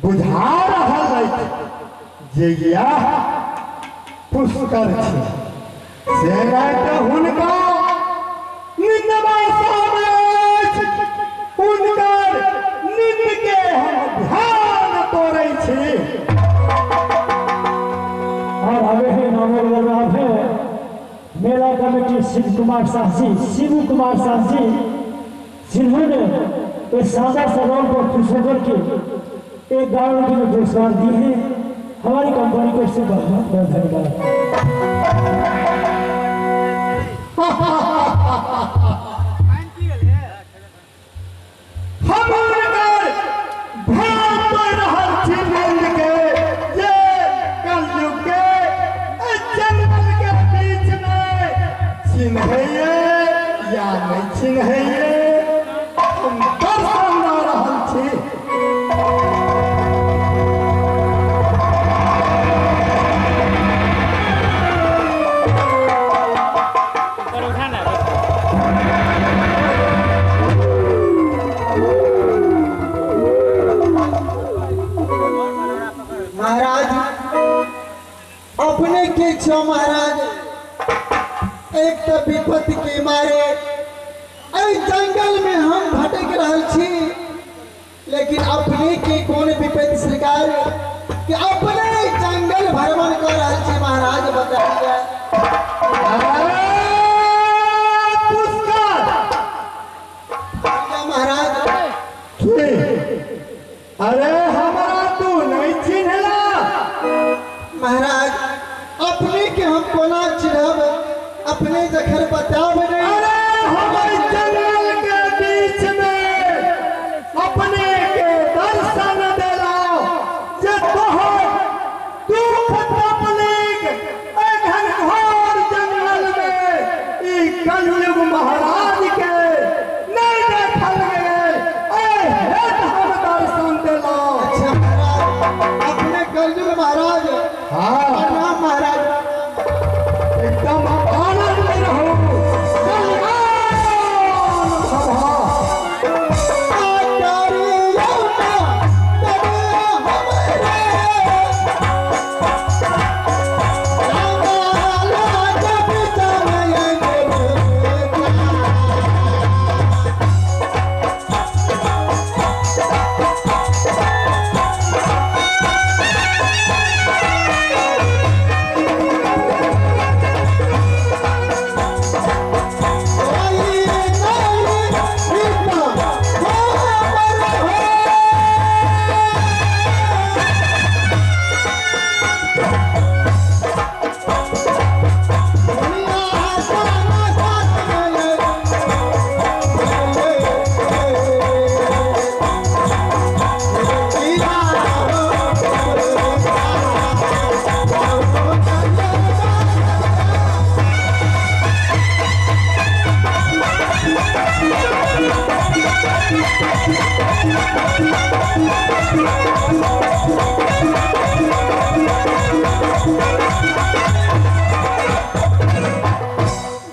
बुझा रहल जे यह पुष्कर छै से नहि हुनका निंदवा सामने हुनकर निंद के हम ध्यान तोड़ै छी। और हमें नाम है मेला कमेटी शिव कुमार शाह जी जिन्होंने एक सादा सवाल को खुश होकर के एक गाँव में पुरस्कार दिए हैं। हमारी कंपनी को इससे बहुत बहुत धन्यवाद। अपने के छो महाराज एक तो विपत्ति के मारे जंगल में हम भटक रहल छी, लेकिन अपने के कौन विपत्ति सरकार कि अपने जंगल भ्रमण कर रहल छी महाराज बताइए। महाराज अरे हमारा तू नहीं चिन्हला महाराज अपने के हम कोना चिन्हब अपने जखर बताब नहीं। अरे हमारे जंगल के बीच में अपने के दर्शन देला जे बहुत दुख तकलीफ घनघोर जंगल में ई कलयुग महाराज के नहीं देखल गए हम दर्शन देला। अच्छा महाराज अपने कलयुग महाराज हाँ महाराज एकदम आनंद में रहो।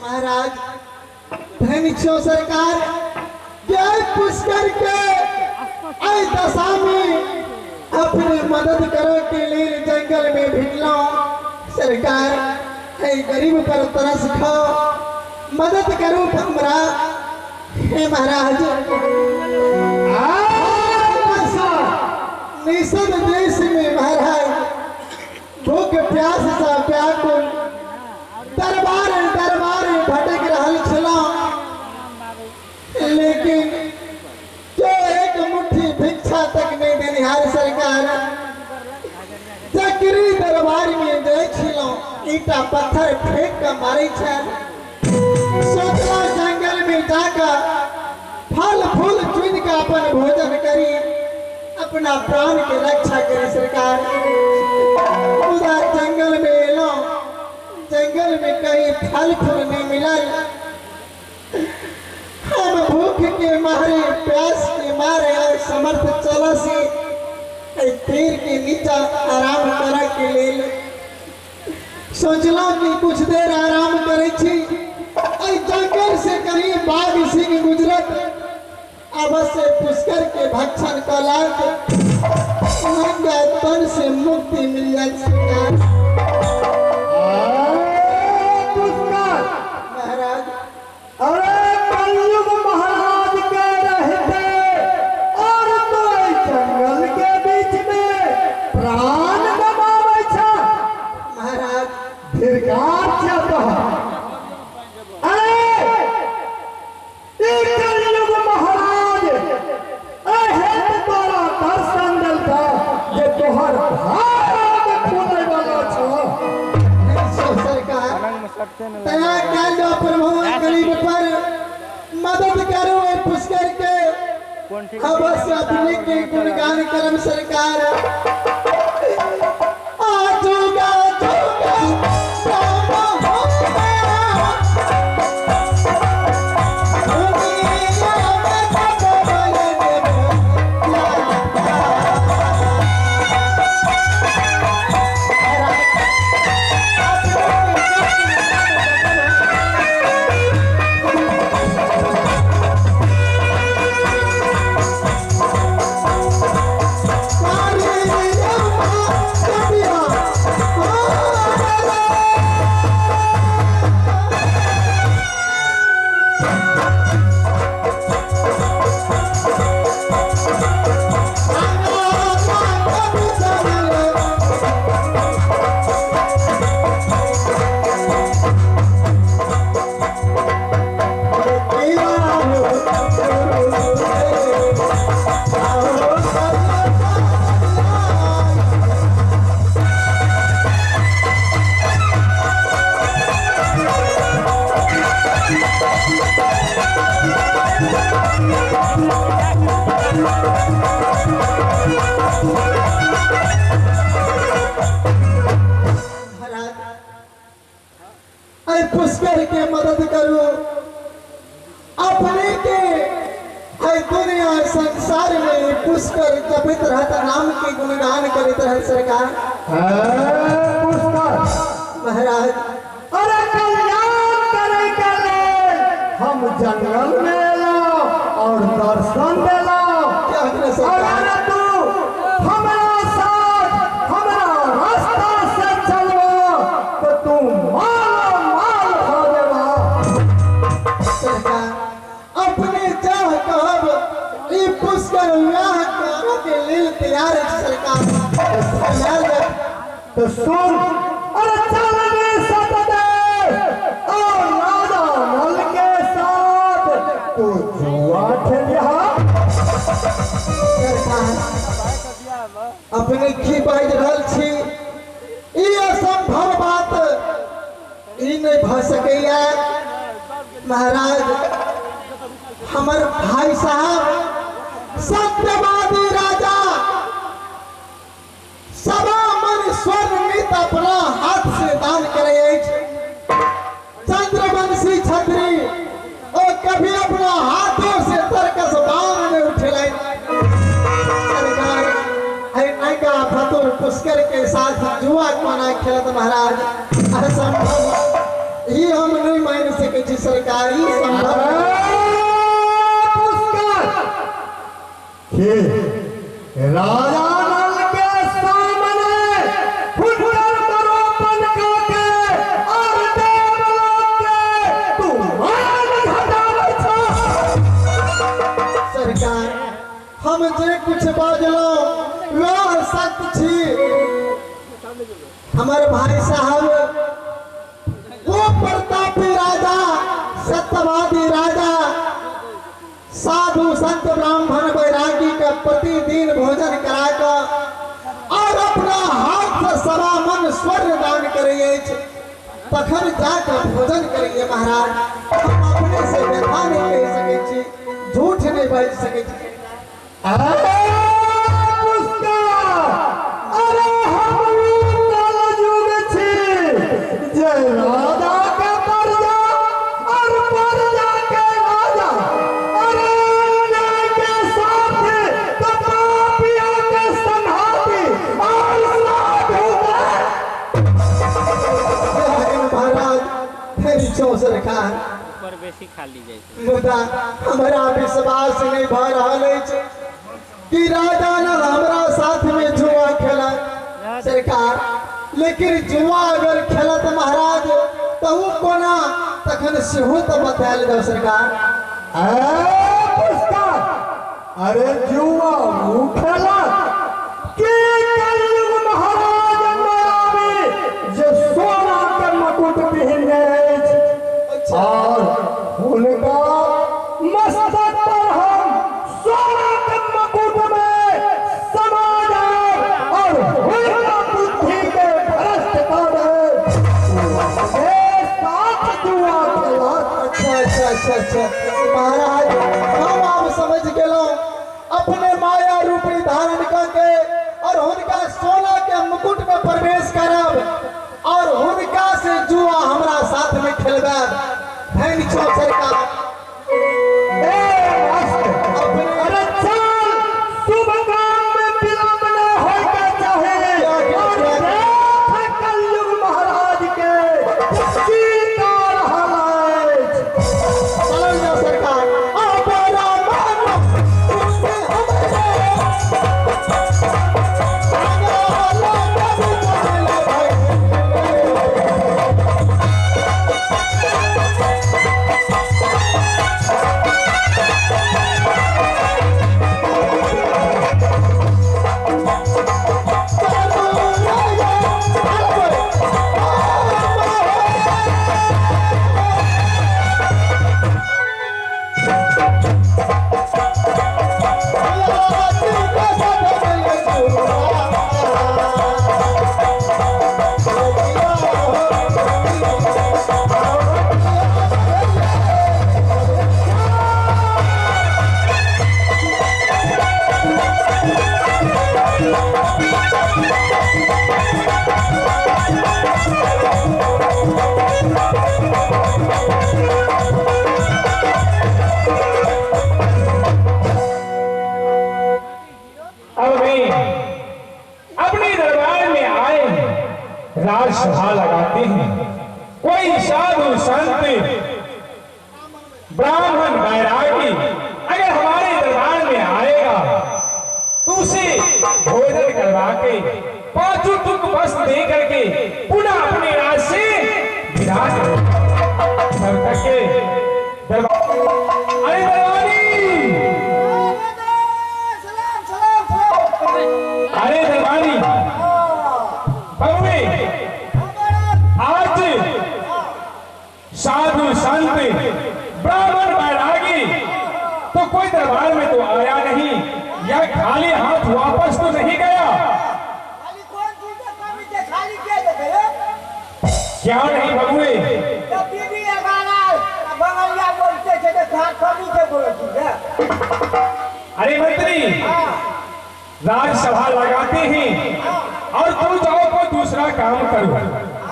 महाराज धन्य छो सरकार जय पुष्कर के आई दशा में अपनी मदद करो के लिए जंगल में भिड़लो सरकार है गरीब पर तरस खाओ मदद करो हमरा हे महाराज। निषद देश में महाराज भूख प्यास से व्याकुल दरबार दरबार भटक रहल छलौं, लेकिन जो एक मुट्ठी भिक्षा तक नहीं देनिहार सरकार चक्री दरबार में जाय छलौं ईटा पत्थर फेंक के मारे छल। सोचलौं जंगल में जाकर फल फूल चुन के अपन भोजन करी अपना प्राण के रक्षा करी सरकार। उधर जंगल में एलो जंगल में कहीं फल फूल नहीं मिला। हम भूख के मारे प्यास के मारे और समर्थ चला से पेड़ के नीचे आराम करे के लिए सोचलो कि कुछ देर आराम करे छी। जंगल से कहीं बाघ सिंह गुजरत अवश्य पुष्कर के भक्षण कलाक तया कह लो प्रभु गरीब पर मदद करो ए पुष्कर के अवश्य अपने के गुणगान करम सरकार आजूगा पुष्कर के मदद करो अपने के है दुनिया संसार में पुष्कर जपित रहता नाम के गुणगान करित रह सरकार पुष्कर महाराज अरे कल्याण करे के लेल हम जंगल में एलो और दर्शन देलो क्या कहना सरकार अरे तू हमरा साथ हमरा रास्ता से चलो तो तू माल माल हो देवा सरकार अपने चाह कहब ई पुष्कर विवाह करे के लेल तैयार है सरकार तो सुन अरे चल रे सतदेव और राजा नल के साथ तू जुआ खेलिया सरकार अपने की बाज रहल छी ई असंभव बात ई नहीं भ सकैया महाराज हमर भाई साहब सत्यवादी राजा सवा मन स्वर्ण नित अपना हाथ से दान करे अछि चंद्रवंशी छत्री और कभी अपना हाथों से तरकस बाण में उठेलै सरकार है नैका फतुर पुष्कर के साथ जुआ कोना खेलत महाराज असंभव ही हम नहीं मान सके छी सरकार ई संभव राजा नल के सामने फुटकर मरोपन करके और देवलोक के तू मान घटावे छ सरकार हम जे कुछ बाजलो वह सत्य छी हमारे भाई साहब वो प्रतापी राजा सत्यवादी राजा साधु संत ब्राह्मण वैरागी का प्रतिदिन भोजन कराकर और अपना हाथ से सवा मन स्वर्ण दान करिए तखन जाकर भोजन करिए महाराज हम अपने से व्यथा नहीं कह सके छी झूठ नहीं बोल सके छी अरे पुष्कर अरे हम कलयुग छी जय राजा के प्रजा और प्रजा के राजा अरे न्याय के साथ पापियों के संघाती और साधु महाराज फिर चौसर खान पर बेसी खाली जाय छै मुदा हमारा विश्वास नहीं भ रहल अछि कि राजा नल हमरा साथ में जुआ खेला सरकार लेकिन जुआ अगर खेलत महाराज तो वो कोना तखन सेहो तो बतायल जाओ सरकार पुष्कर अरे जुआ मुँह खेला कि कलयुग महाराज मायावी जे सोना के मुकुट पहने अच्छा और उनका मस्तक पर हम सोना के मुकुट में समा जाए और उनका बुद्धि के भ्रष्ट कर दे। दरबार भैन चौक सरकार अरे चल शुभ काम में विलंब न होगा चाहे और देख कलयुग महाराज के सीता रहलाइछ। चलो जाओ सरकार अपना मन उसके राजसभा लगाते हैं। कोई साधु संत ब्राह्मण बैरागी अगर हमारे दरबार में आएगा तो उसे भोजन करवा के पांचों टुक वस्त्र दे करके पुनः अपने राज से विदा करो। तब तक के दरबार अरे दरबारी अरे दरबारी भगवे आज साधु संत ब्राह्मण बैरागी तो कोई दरबार में तो आया नहीं या खाली हाथ वापस तो नहीं गया। क्या नहीं भगवे अरे मंत्री राजसभा लगाते हैं और तुम जाओ कोई दूसरा काम करो।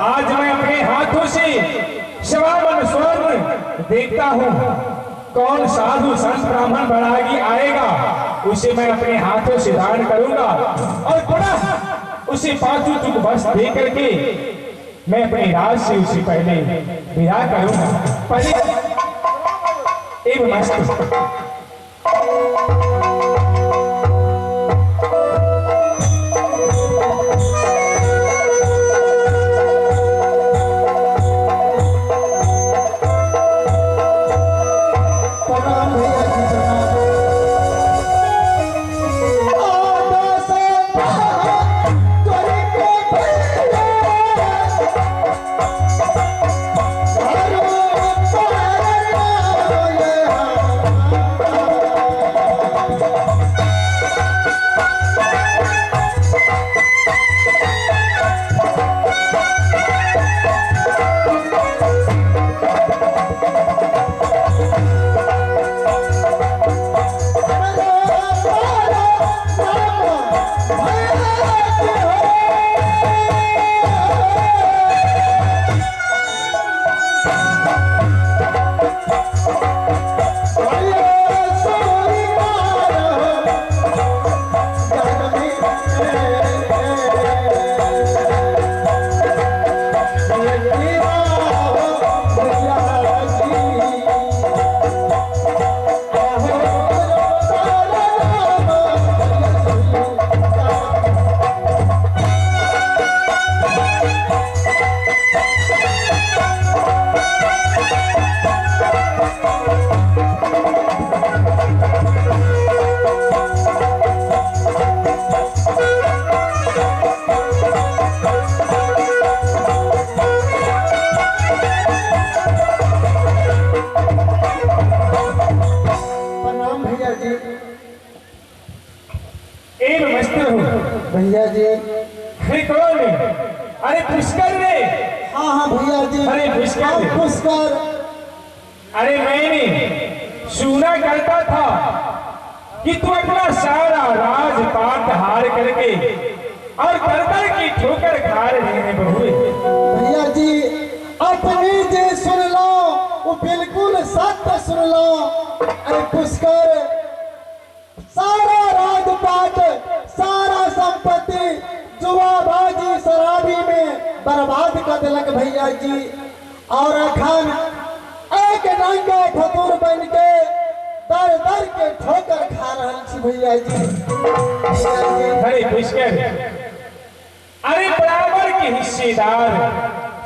आज मैं अपने हाथों से सवावन स्वर्ण देखता हूँ कौन साधु संत ब्राह्मण बैरागी आएगा उसे मैं अपने हाथों से दान करूंगा और पुनः उसे पांचों टुक वस्त्र दे करके मैं अपने राज से उसे पहले विदा करूंगा। पहले एवं मस्त भैया जी अरे कौन अरे पुष्कर रे हाँ हाँ भैया जी अरे पुष्कर पुष्कर अरे मैंने सुना करता था कि तू अपना सारा राजपाट हार करके और करतर की ठोकर खा रहे हैं बहुए। भैया जी अपनी जे सुन लो लो अरे पुष्कर सारा राजपाट सारा संपत्ति जुआबाजी शराबी में बर्बाद कर दिलक भैया जी। और अखन एक नंगा फतूर बन के दर दर के ठोकर खा रहल छी भैया जी। अरे पुष्कर, अरे बराबर के हिस्सेदार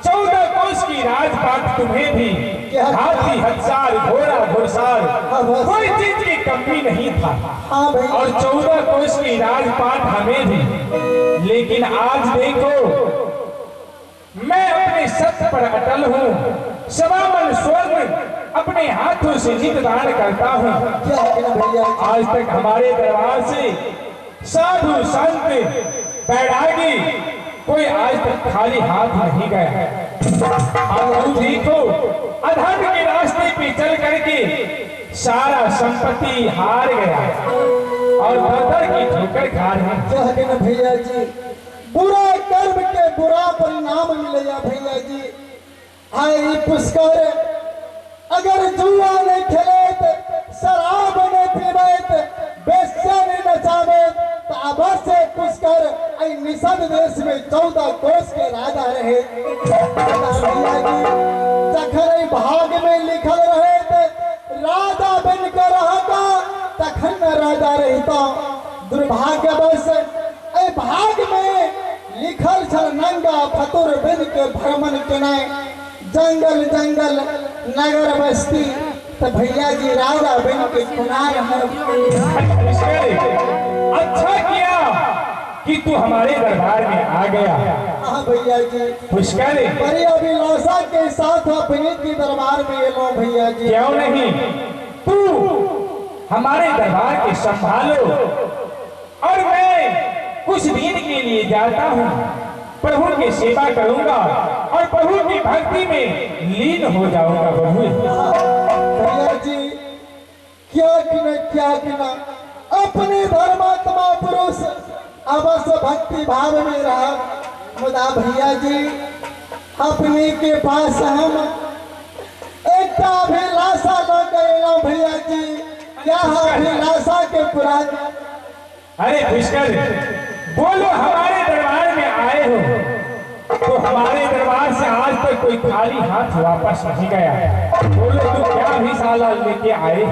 14 कोस की राजपाट तुम्हें भी, हाथी हजार घोड़ा घुड़सार कोई चीज की कमी नहीं था। हाँ भैया। और 14 कोस की राजपाट हमें भी। लेकिन आज देखो मैं अपने सत्य पर अटल हूँ, सवामन स्वर्ण अपने हाथों से नित दान करता हूँ। क्या कहना भैया जी? आज तक हमारे दरबार से साधु संत बैरागी कोई आज तक खाली हाथ नहीं गया। अब तुम देखो अधर्म के रास्ते पे चल करके सारा संपत्ति हार गया और दर की ठोकर खा रहे हैं। क्या कहना भैया जी? बुरा कर्म के बुरा परिणाम मिलेगा भैया जी। हाय पुष्कर, अगर जुआ नहीं खेले, शराब नहीं पीबे, बेस्या नहीं नचावे तो अवश्य पुष्कर आई निषद देश में 14 कोस के राजा रहे। भैया जी जखन भाग में लिखल रहे राजा बन कर रहता तखन न राजा रहता। दुर्भाग्यवश ए भाग में लिखल छल नंगा फतुर बन के भ्रमण केना जंगल जंगल नगर बस्ती तो भैया जी राजा बन के कुनार अच्छा किया कि तू हमारे दरबार में आ गया। हाँ भैया जी। पुष्कर, बड़ी अभिलाषा के साथ अपने के दरबार में एलो भैया जी। क्यों नहीं, तू हमारे दरबार के संभालो और मैं कुछ दिन के लिए जाता हूँ, प्रभु की सेवा करूंगा और प्रभु की भक्ति में लीन हो जाऊंगा। प्रभु भैया जी क्या किना अपने धर्मात्मा पुरुष अवश्य भक्ति भाव में रहा। मुदा भैया जी अपने के पास हम एक अभिलाषा न करें भैया जी। क्या अभिलाषा के पुराण? अरे पुष्कर, बोलो हमारे दरबार में आए हो तो हमारे दरबार से आज तक कोई खाली हाथ वापस नहीं गया। बोलो तू क्या भी साला लेके आए?